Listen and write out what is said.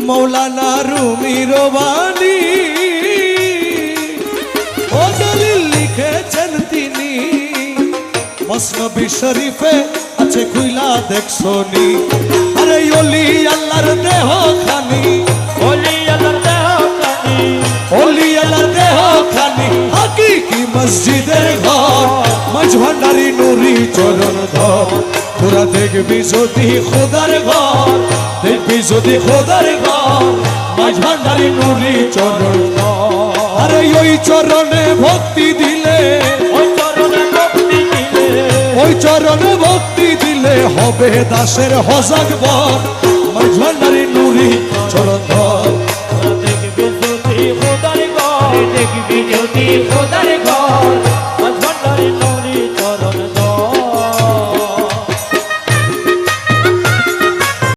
মৌলানা রুমির বাণী ও দলিল লিখেছেন তিনি মসনবী শরীফে আছে খুইলা দেখছনি আরে ওলি আল্লাহর দেহ খানি ওলি আল্লাহর দেহ খানি ওলি আল্লাহর দেহ খানি হাকিকি মসজিদের ঘর মাঝ ভান্ডারি নুরি চরণ ধর তোরা দেখবি যদি খোদার ঘর দেখবি যদি খোদার ঘর মাঝ ভান্ডারি নুরি চরণ ধর আরে ওই চরণে ভক্তি দিলে ওই চরণে ভক্তি দিলে ওই চরণে ভক্তি দিলে হবে দাসের হজাক বর মাঝ ভান্ডারি নুরি চরণ ধর